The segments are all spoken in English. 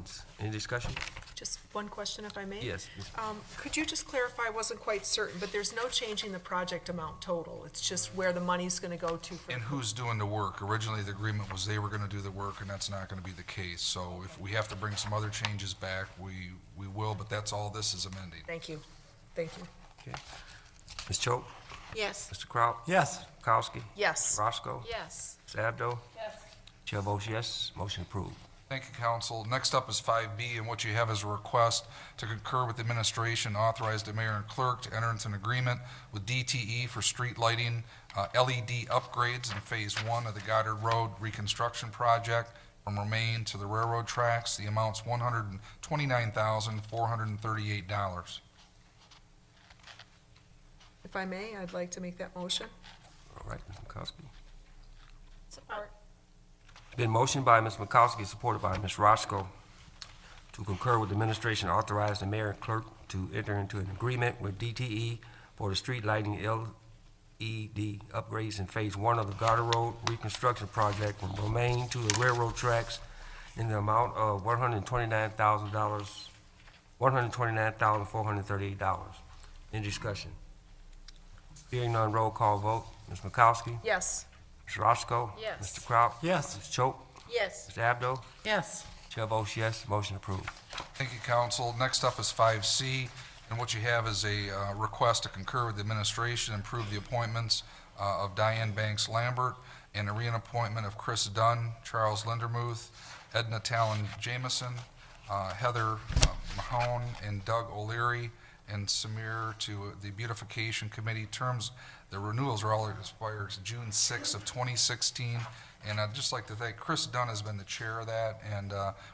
appointments. Any discussion? Just one question, if I may? Yes. Ms. Could you just clarify, I wasn't quite certain, but there's no changing the project amount total. It's just where the money's going to go to. And who's doing the work? Originally, the agreement was they were going to do the work, and that's not going to be the case. So if we have to bring some other changes back, we will, but that's all this is amending. Thank you. Thank you. Okay. Ms. Choate? Yes. Mr. Kraut? Yes. Mikowski? Yes. Roscoe? Yes. Ms. Abdo? Yes. Chair votes yes, motion approved. Thank you, council. Next up is 5B, and what you have is a request to concur with the administration, authorize the mayor and clerk to enter into an agreement with DTE for street lighting LED upgrades in Phase 1 of the Goddard Road reconstruction project from Romaine to the railroad tracks. The amount's $129,438. If I may, I'd like to make that motion. All right, Ms. Mikowski. Support. It's been motioned by Ms. Mikowski, supported by Ms. Roscoe, to concur with the administration, authorize the mayor and clerk to enter into an agreement with DTE for the street lighting LED upgrades in Phase 1 of the Garter Road reconstruction project from Romaine to the railroad tracks in the amount of $129,438. Any discussion? Hearing none, roll call vote. Ms. Mikowski? Yes. Ms. Roscoe? Yes. Mr. Kraut? Yes. Ms. Choate? Yes. Ms. Abdo? Yes. Chair votes yes, motion approved. Thank you, council. Next up is 5C, and what you have is a request to concur with the administration, approve the appointments of Diane Banks Lambert, and the reappointment of Chris Dunn, Charles Lindermuth, Edna Talon Jameson, Heather Mahone, and Doug O'Leary, and Samir to the Beautification Committee. Terms, the renewals are all expired June 6th of 2016. And I'd just like to thank Chris Dunn has been the chair of that, and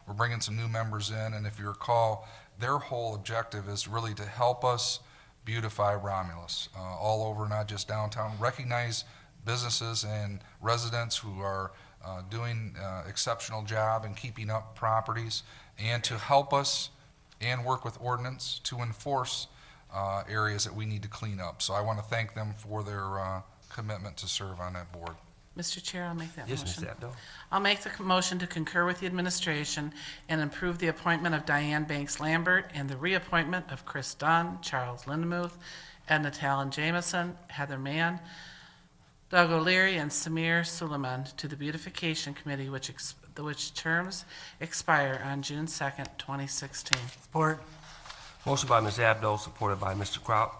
we're bringing some new members in. And if you recall, their whole objective is really to help us beautify Romulus all over, not just downtown. Recognize businesses and residents who are doing exceptional job in keeping up properties, and to help us and work with ordinance to enforce areas that we need to clean up. So I want to thank them for their commitment to serve on that board. Mr. Chair, I'll make that Yes, motion. Ms. Abdo. I'll make the motion to concur with the administration and approve the appointment of Diane Banks Lambert and the reappointment of Chris Dunn, Charles Lindemuth, Edna Talon Jameson, Heather Mann, Doug O'Leary, and Samir Suleiman to the Beautification Committee, which terms expire on June 2nd, 2016. Support. Motion by Ms. Abdo, supported by Mr. Kraut.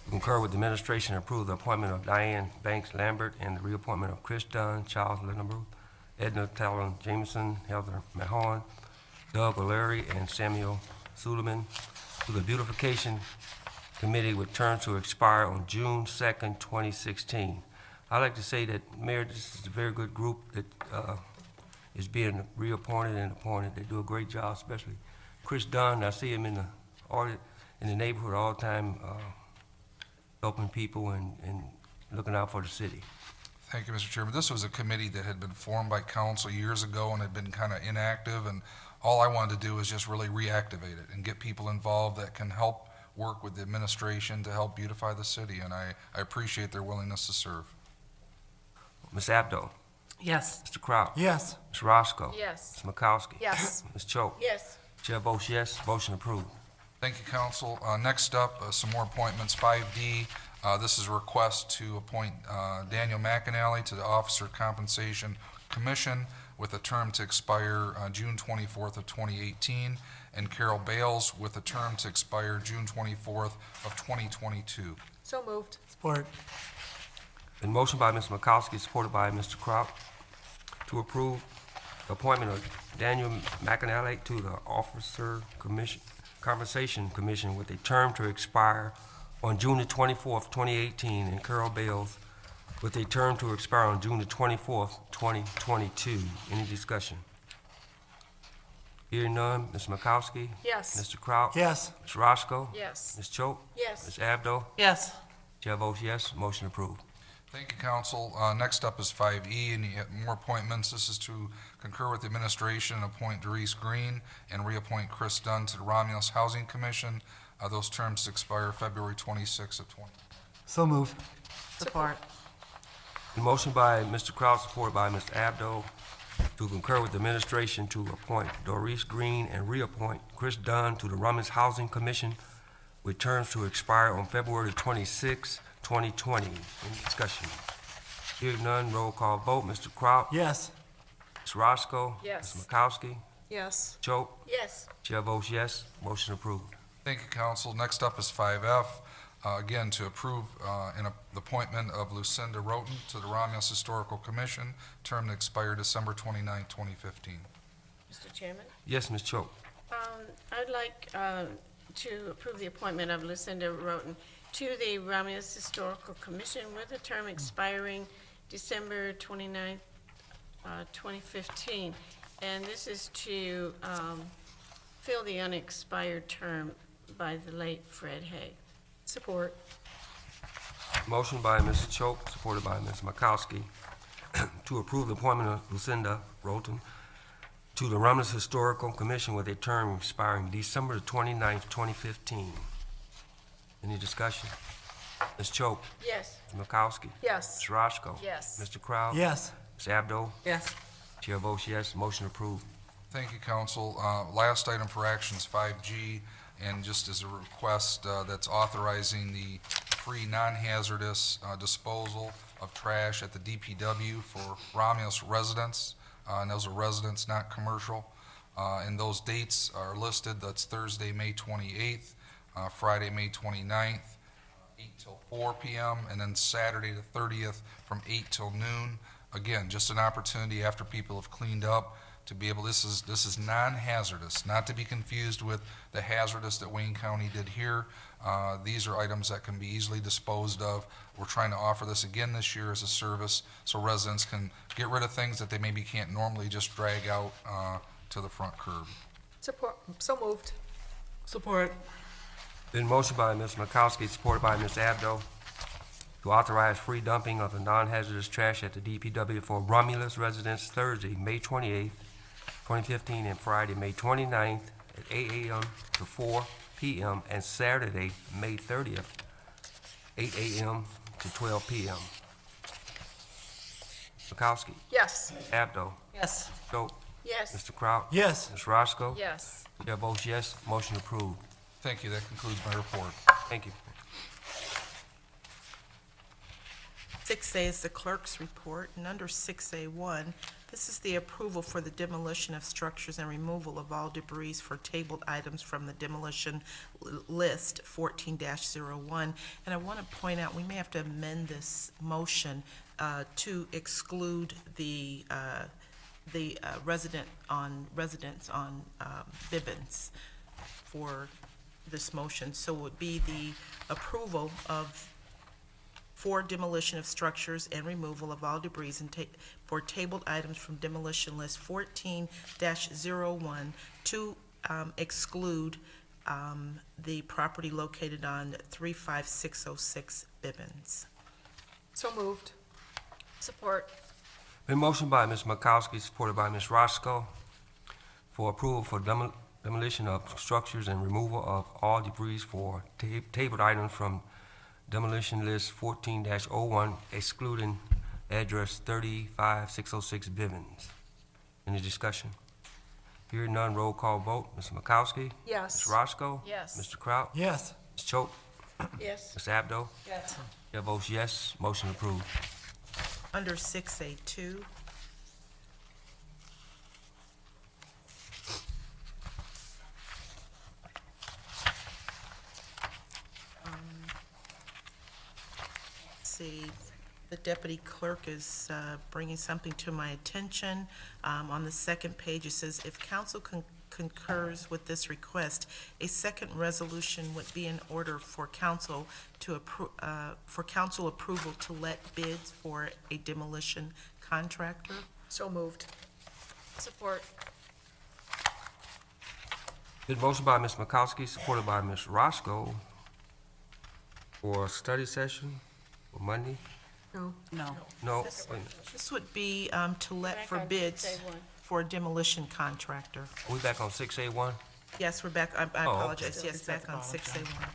Concur with the administration and approve the appointment of Diane Banks Lambert and the reappointment of Chris Dunn, Charles Lindemuth, Edna Talon Jameson, Heather Mahon, Doug O'Leary, and Samuel Suleiman to the Beautification Committee with terms to expire on June 2nd, 2016. I'd like to say that, Mayor, this is a very good group that is being reappointed and appointed. They do a great job, especially Chris Dunn. I see him in the neighborhood all the time, helping people and looking out for the city. Thank you, Mr. Chairman. This was a committee that had been formed by council years ago and had been kind of inactive, and all I wanted to do is just really reactivate it and get people involved that can help work with the administration to help beautify the city, and I appreciate their willingness to serve. Ms. Abdo? Yes. Mr. Kraut? Yes. Ms. Roscoe? Yes. Ms. Mikowski? Yes. Ms. Choate? Yes. Chair votes yes, motion approved. Thank you, council. Next up, some more appointments. 5D, this is a request to appoint Daniel McAnally to the Officer Compensation Commission with a term to expire June 24th of 2018, and Carol Bales with a term to expire June 24th of 2022. So moved. Support. Been motion by Ms. Mikowski, supported by Mr. Kraut, to approve the appointment of Daniel McAnally to the Officer Compensation Commission with a term to expire on June the 24th, 2018, and Carol Bales with a term to expire on June the 24th, 2022. Any discussion? Hearing none, Ms. Mikowski? Yes. Mr. Kraut? Yes. Ms. Roscoe? Yes. Ms. Choate? Yes. Ms. Abdo? Yes. Chair votes yes, motion approved. Thank you, council. Next up is 5E, and you have more appointments. This is to concur with the administration and appoint Doris Green and reappoint Chris Dunn to the Romulus Housing Commission. Those terms expire February 26th of 20. So moved. Support. The motion by Mr. Kraut, supported by Ms. Abdo, to concur with the administration to appoint Doris Green and reappoint Chris Dunn to the Romulus Housing Commission with terms to expire on February 26, 2020. Any discussion? Hearing none, roll call vote. Mr. Kraut? Yes. Ms. Roscoe? Yes. Ms. Makowski? Yes. Choate? Yes. Chair votes yes. Motion approved. Thank you, council. Next up is 5F, again, to approve the appointment of Lucinda Roten to the Romulus Historical Commission, term to expire December 29, 2015. Mr. Chairman, Yes, Ms. Choate. I'd like to approve the appointment of Lucinda Roten to the Romulus Historical Commission with a term expiring December 29, 2015. And this is to fill the unexpired term by the late Fred Hay. Support. Motion by Ms. Choate, supported by Ms. Makowski, to approve the appointment of Lucinda Roten to the Romulus Historical Commission with a term expiring December 29th, 2015. Any discussion? Ms. Choate? Yes. Ms. Makowski? Yes. Ms. Roscoe? Yes. Mr. Kraut? Yes. Ms. Abdo? Yes. Chair votes yes. Motion approved. Thank you, council. Last item for action is 5G, and just as a request, that's authorizing the free non-hazardous disposal of trash at the DPW for Romulus residents, and those are residents, not commercial. And those dates are listed. That's Thursday, May 28th, Friday, May 29th, 8 till 4 p.m., and then Saturday the 30th from 8 till noon. Again, just an opportunity after people have cleaned up to be able, this is non-hazardous, not to be confused with the hazardous that Wayne County did here. These are items that can be easily disposed of. We're trying to offer this again this year as a service so residents can get rid of things that they maybe can't normally just drag out to the front curb. Support. So moved. Support. Been motion by Ms. Makowski, supported by Ms. Abdo, to authorize free dumping of the non-hazardous trash at the DPW for Romulus residents Thursday, May 28th, 2015, and Friday, May 29th, at 8 a.m. to 4 p.m., and Saturday, May 30th, 8 a.m. to 12 p.m. Makowski? Yes. Abdo? Yes. Choate? Yes. Mr. Kraut? Yes. Ms. Roscoe? Yes. Chair votes yes. Motion approved. Thank you. That concludes my report. Thank you. 6A is the clerk's report, and under 6A1, this is the approval for the demolition of structures and removal of all debris for tabled items from the demolition list 14-01. And I want to point out, we may have to amend this motion to exclude the residents on Bibbins for this motion. So it would be the approval of for demolition of structures and removal of all debris and for tabled items from demolition list 14-01 to exclude the property located on 35606 Bibbins. So moved. Support. Been motioned by Ms. Makowski, supported by Ms. Roscoe, for approval for demolition of structures and removal of all debris for tabled items from demolition list 14-01, excluding address 35606 Bivens. Any discussion? Hearing none, roll call vote. Ms. Makowski? Yes. Ms. Roscoe? Yes. Mr. Kraut? Yes. Ms. Choate? Yes. Ms. Abdo? Yes. Chair votes yes. Motion approved. Under 6A2, see, the deputy clerk is bringing something to my attention. On the second page, it says, if council concurs with this request, a second resolution would be in order for council to approval to let bids for a demolition contractor. So moved. Support. Been motioned by Ms. Makowski, supported by Ms. Roscoe, for a study session for Monday. No. No. No, This- wait a minute. This would be to let Back for on bids 6A1. for a demolition contractor. Are we back on 6A1? Yes, we're back, I okay. apologize, yes, back on 6A1.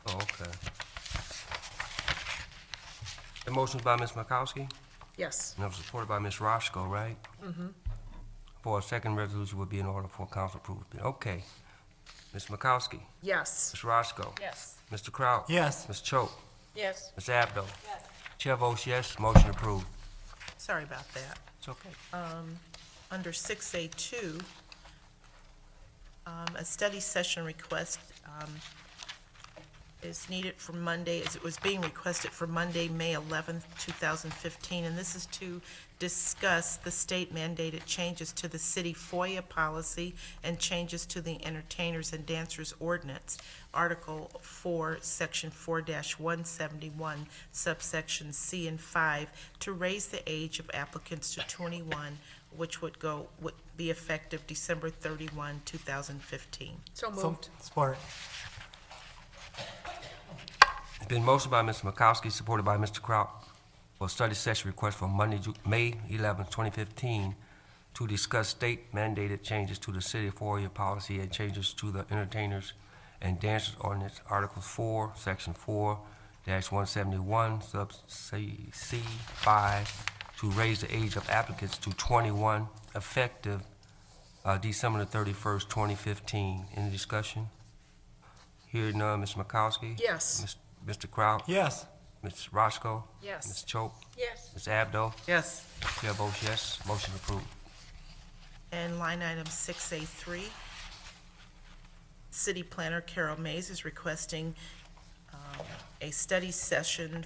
Oh, okay. The motion's by Ms. Makowski, Yes. and it was supported by Ms. Roscoe, right? Mm-hmm. for a second resolution would be in order for council approval. Okay. Ms. Makowski, Yes. Ms. Roscoe, Yes. Mr. Kraut. Yes. Ms. Choate, Yes. Ms. Abdo. Chair votes yes, motion approved. Sorry about that. It's okay. Under 6A2, a study session request is needed for Monday, as it was being requested for Monday, May 11th, 2015, and this is to discuss the state mandated changes to the city FOIA policy and changes to the entertainers and dancers ordinance, Article 4, Section 4-171, subsection C and 5, to raise the age of applicants to 21, which would be effective December 31, 2015. So moved. Support. It's been motioned by Mr. Makowski, supported by Mr. Kraut, for a study session request for Monday, May 11, 2015, to discuss state mandated changes to the city FOIA policy and changes to the entertainers and dancers ordinance, Article 4, Section 4-171, sub C5, to raise the age of applicants to 21, effective December the 31st, 2015. Any discussion? Hearing none, Ms. Makowski? Yes. Mr. Kraut? Yes. Ms. Roscoe? Yes. Ms. Choate? Yes. Ms. Abdo? Yes. Chair votes yes, motion approved. And line item 6A3, City Planner Carol Mays is requesting a study session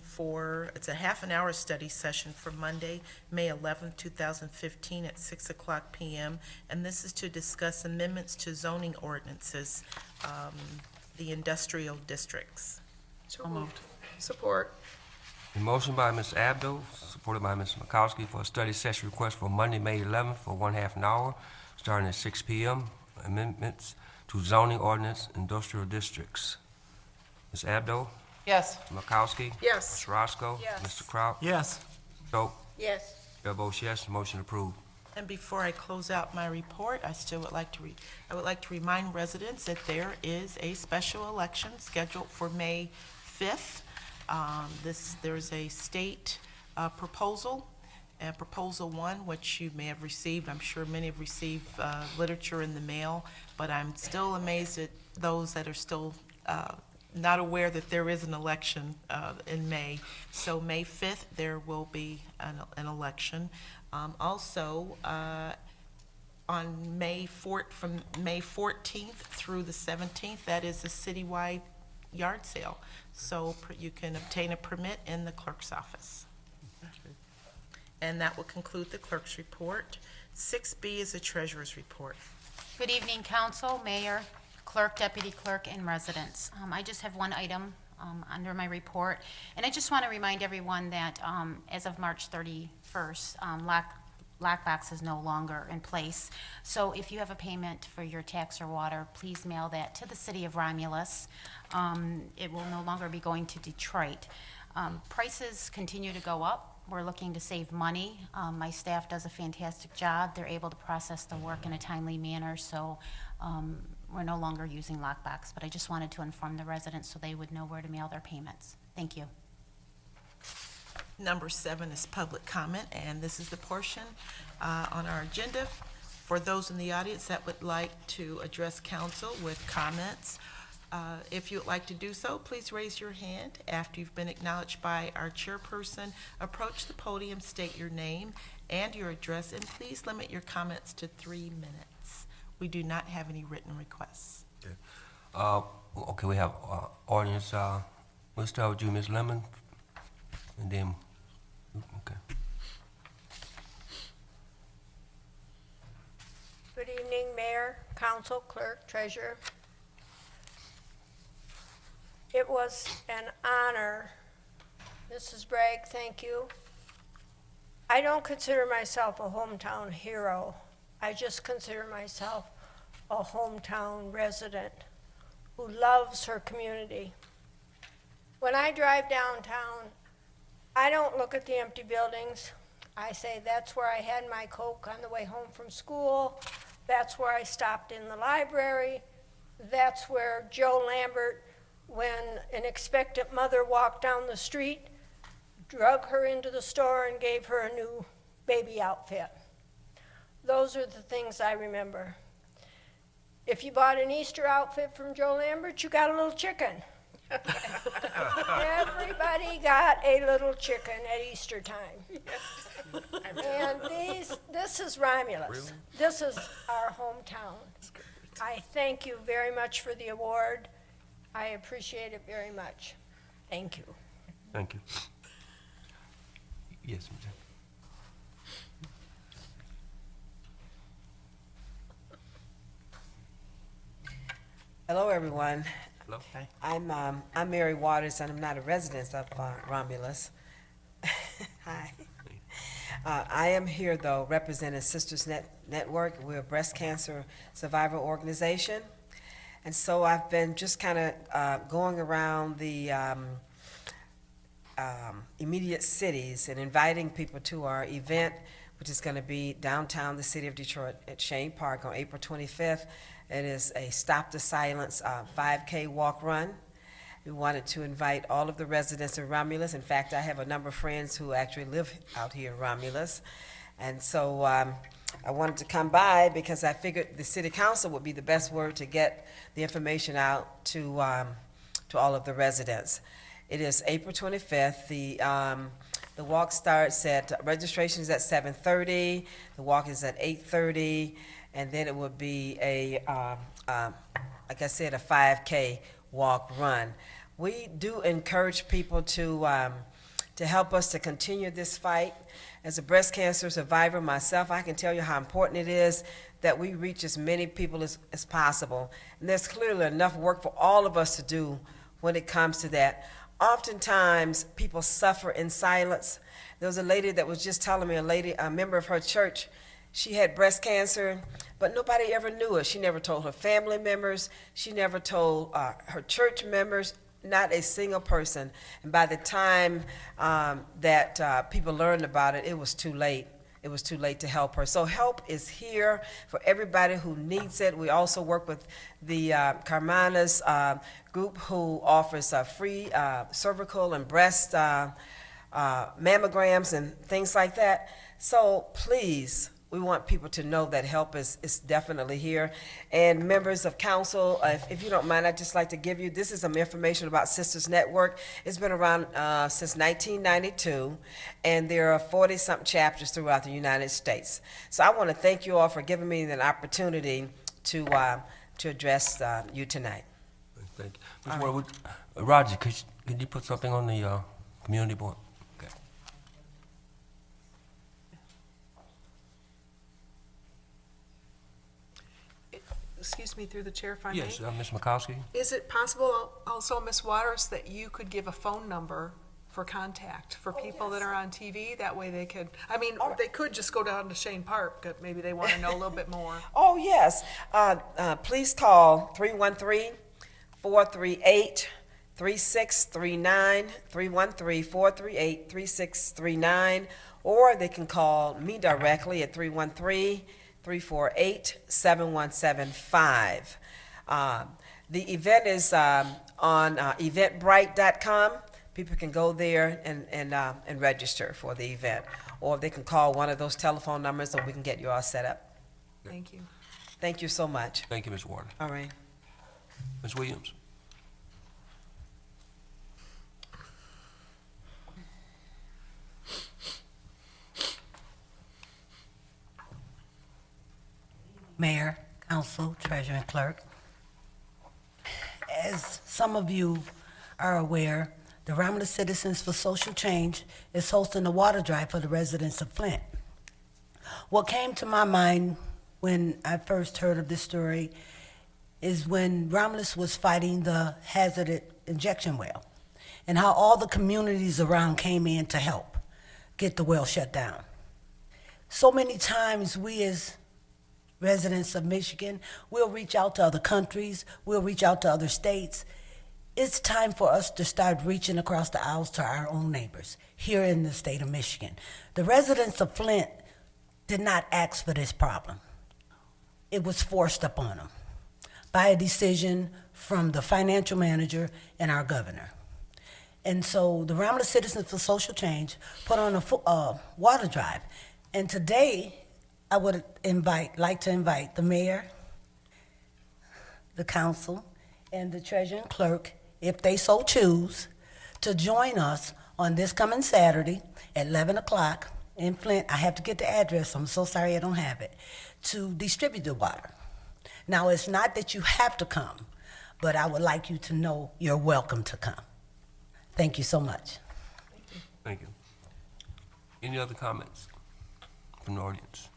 it's a half-an-hour study session for Monday, May 11, 2015, at 6 o'clock p.m., and this is to discuss amendments to zoning ordinances, the industrial districts. So moved. Support. A motion by Ms. Abdo, supported by Ms. Makowski, for a study session request for Monday, May 11th, for 1/2 hour, starting at 6 p.m. Amendments to zoning ordinance industrial districts. Ms. Abdo? Yes. Makowski? Yes. Ms. Roscoe? Yes. Mr. Kraut? Yes. Choate? Yes. Chair votes yes, motion approved. And before I close out my report, I would like to remind residents that there is a special election scheduled for May 5th. There's a state proposal, Proposal 1, which you may have received. I'm sure many have received literature in the mail, but I'm still amazed at those that are still not aware that there is an election in May. So May 5th, there will be an election. Also, on from May 14th through the 17th, that is a citywide yard sale. So you can obtain a permit in the clerk's office. And that will conclude the clerk's report. 6B is the treasurer's report. Good evening, council, mayor, clerk, deputy clerk, and residents. I just have one item under my report, and I just want to remind everyone that as of March 31st, lockbox is no longer in place. So if you have a payment for your tax or water, please mail that to the city of Romulus. It will no longer be going to Detroit. Prices continue to go up. We're looking to save money. My staff does a fantastic job. They're able to process the work in a timely manner, so we're no longer using lockbox. But I just wanted to inform the residents so they would know where to mail their payments. Thank you. Number 7 is public comment, and this is the portion on our agenda for those in the audience that would like to address council with comments. If you would like to do so, please raise your hand. After you've been acknowledged by our chairperson, approach the podium, state your name and your address, and please limit your comments to 3 minutes. We do not have any written requests. Okay, we have audience. We'll start with you, Ms. Lemon, and then, okay. Good evening, Mayor, Council, Clerk, Treasurer. It was an honor. Mrs. Bragg, thank you. I don't consider myself a hometown hero. I just consider myself a hometown resident who loves her community. When I drive downtown, I don't look at the empty buildings. I say that's where I had my Coke on the way home from school. That's where I stopped in the library. That's where Joe Lambert, when an expectant mother walked down the street, drug her into the store and gave her a new baby outfit. those are the things I remember. If you bought an Easter outfit from Joe Lambert, you got a little chicken. Everybody got a little chicken at Easter time. And this is Romulus. This is our hometown. I thank you very much for the award. I appreciate it very much. Thank you. Thank you. Yes, Ms. Hello, everyone. Hello? I'm Mary Waters, and I'm not a resident of Romulus. Hi. I am here, though, representing Sisters Network. We're a breast cancer survivor organization. And so I've been just kind of going around the immediate cities and inviting people to our event, which is going to be downtown the city of Detroit at Shane Park on April 25th. It is a Stop the Silence 5K walk run. We wanted to invite all of the residents of Romulus. In fact, I have a number of friends who actually live out here in Romulus. And so I wanted to come by because I figured the city council would be the best word to get the information out to all of the residents. It is April 25th. The walk starts registration is at 7:30. The walk is at 8:30. And then it would be like I said, a 5K walk run. We do encourage people to help us to continue this fight. As a breast cancer survivor myself, I can tell you how important it is that we reach as many people as possible. And there's clearly enough work for all of us to do when it comes to that. Oftentimes, people suffer in silence. There was a lady that was just telling me, a member of her church, she had breast cancer, but nobody ever knew it. She never told her family members. She never told her church members, not a single person. And by the time that people learned about it, it was too late. It was too late to help her. So help is here for everybody who needs it. We also work with the Carmana's group who offers free cervical and breast mammograms and things like that. So please, we want people to know that help is definitely here. And members of council, if you don't mind, I'd just like to give you, this is some information about Sisters Network. It's been around since 1992, and there are 40-something chapters throughout the United States. So I want to thank you all for giving me an opportunity to address you tonight. Thank you. Ms. Ward, Roger, could you put something on the community board? Okay. Excuse me, through the chair, if I may. Yes, Ms. Mikowski? Is it possible also, Ms. Waters, that you could give a phone number for contact for people that are on TV? That way they could, I mean, they could just go down to Shane Park, but maybe they want to know a little bit more. Oh, yes. Please call 313-438-3639, 313-438-3639, or they can call me directly at 313-348-7175. The event is on eventbrite.com. People can go there and register for the event, or they can call one of those telephone numbers and we can get you all set up. Thank you. Thank you so much. Thank you, Ms. Ward. All right. Ms. Williams? Mayor, Council, Treasurer, and Clerk. As some of you are aware, the Romulus Citizens for Social Change is hosting a water drive for the residents of Flint. What came to my mind when I first heard of this story is when Romulus was fighting the hazardous injection well, and how all the communities around came in to help get the well shut down. So many times we as residents of Michigan, we'll reach out to other countries, we'll reach out to other states. It's time for us to start reaching across the aisles to our own neighbors here in the state of Michigan. The residents of Flint did not ask for this problem. It was forced upon them by a decision from the financial manager and our governor. And so the Romulus Citizens for Social Change put on a water drive. And today, I would like to invite the mayor, the council, and the treasurer and clerk, if they so choose, to join us on this coming Saturday at 11 o'clock in Flint. I have to get the address, I'm so sorry I don't have it, to distribute the water. Now, it's not that you have to come, but I would like you to know you're welcome to come. Thank you so much. Thank you. Any other comments from the audience?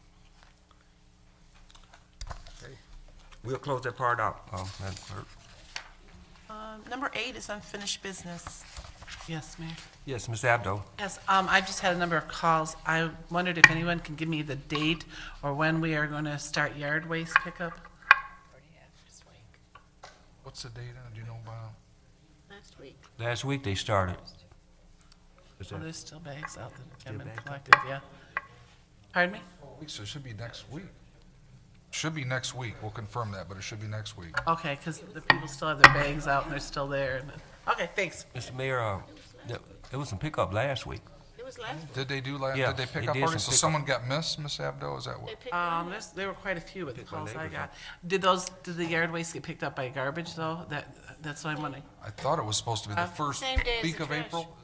Okay. We'll close that part out, Madam Clerk. Number 8 is unfinished business. Yes, Mayor. Yes, Ms. Abdo. Yes, I've just had a number of calls. I wondered if anyone can give me the date or when we are going to start yard waste pickup. What's the date? Do you know about? Last week. Last week they started. Is Oh, that- there's still bags out that Still have been bags out collected, yeah. Pardon me? So it should be next week. Should be next week. We'll confirm that, but it should be next week. Okay, because the people still have their bags out and they're still there. Okay, thanks. Mr. Mayor, there was some pickup last week. It was last, Did they do Yeah, did they pick they up did already? some So pickup. someone got missed, Miss Abdo? Is that they what? picked one. There were quite a few with the Picked by calls I neighbors, got. Did the yard waste get picked up by garbage though? That's what I'm wondering. I thought it was supposed to be the first Same day as week the of trash. April.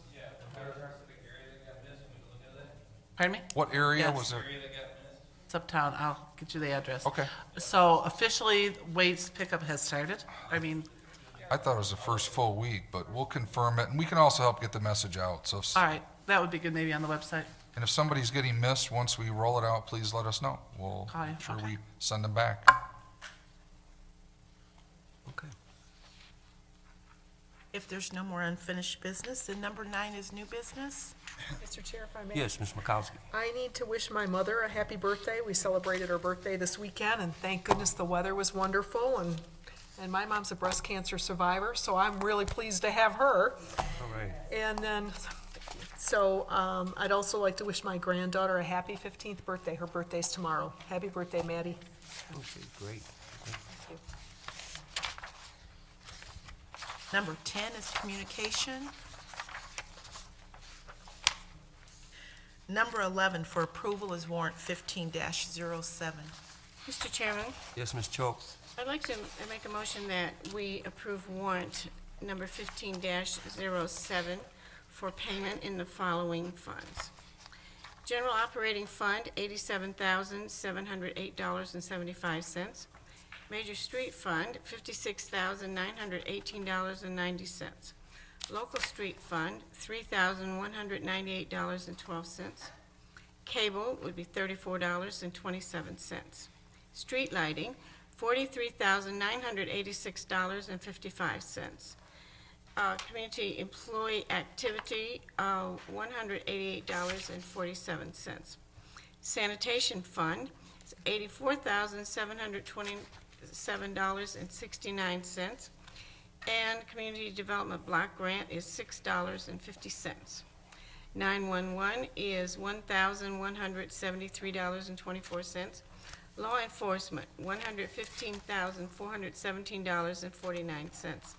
Pardon me? What area Yes. was it? It's uptown. I'll get you the address. Okay. So officially, waste pickup has started? I mean, I thought it was the first full week, but we'll confirm it, and we can also help get the message out. So, all right, that would be good maybe on the website. and if somebody's getting missed, once we roll it out, please let us know. We'll Call you. make sure Okay. we send them back. Okay. If there's no more unfinished business, then number 9 is new business. Mr. Chair, if I may. Yes, Ms. Makowski. I need to wish my mother a happy birthday. We celebrated her birthday this weekend, and thank goodness the weather was wonderful, and my mom's a breast cancer survivor, so I'm really pleased to have her. All right. And then, so I'd also like to wish my granddaughter a happy 15th birthday. Her birthday's tomorrow. Happy birthday, Maddie. Okay, great. Number 10 is communication. Number 11 for approval is warrant 15-07. Mr. Chairman, Yes, Ms. Choke. I'd like to make a motion that we approve warrant number 15-07 for payment in the following funds. General Operating Fund, $87,708.75. Major Street Fund, $56,918.90. Local Street Fund, $3,198.12. Cable would be $34.27. Street lighting, $43,986.55. Community employee activity, $188.47. Sanitation fund is $84,727.69. And community development block grant is $6.50. 911 is $1,173.24. Law enforcement, $115,417.49.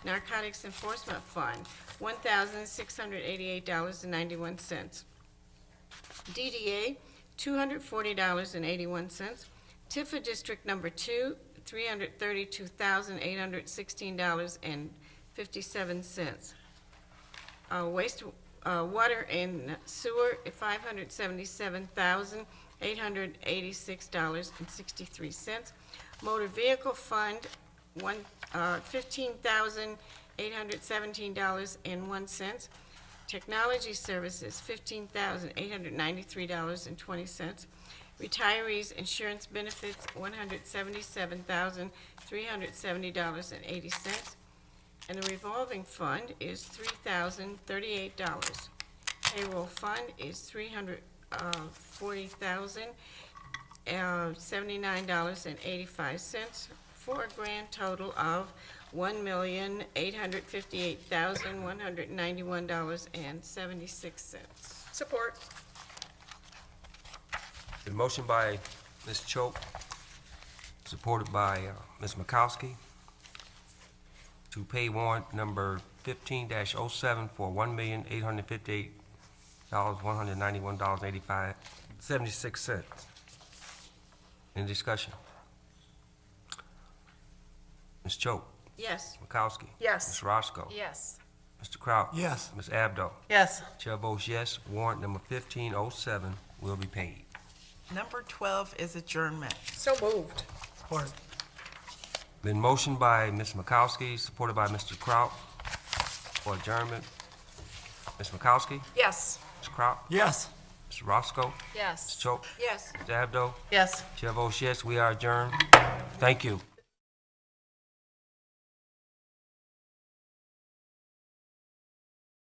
Narcotics Enforcement Fund, $1,688.91. DDA, $240.81. Tifa District Number 2, $332,816.57. Water and sewer, $577,886.63. Motor Vehicle Fund, $15,817.01. Technology Services, $15,893.20. Retirees Insurance Benefits, $177,370.80. And the revolving fund is $3,038. Payroll fund is $340,079.85 for a grand total of $1,858,191.76. Support. The motion by Ms. Choke, supported by Ms. Makowski, to pay warrant number 15-07 for $1,858,191.76. Any discussion? Ms. Choate? Yes. Makowski? Yes. Ms. Roscoe? Yes. Mr. Kraut? Yes. Ms. Abdo? Yes. Chair votes yes. Warrant number 1507 will be paid. Number 12 is adjournment. So moved. Support. Been motioned by Ms. Makowski, supported by Mr. Kraut for adjournment. Ms. Makowski? Yes. Mr. Kraut? Yes. Ms. Roscoe? Ms. Yes. Choate? Yes. Ms. Abdo? Yes. Chair votes yes. We are adjourned. Thank you.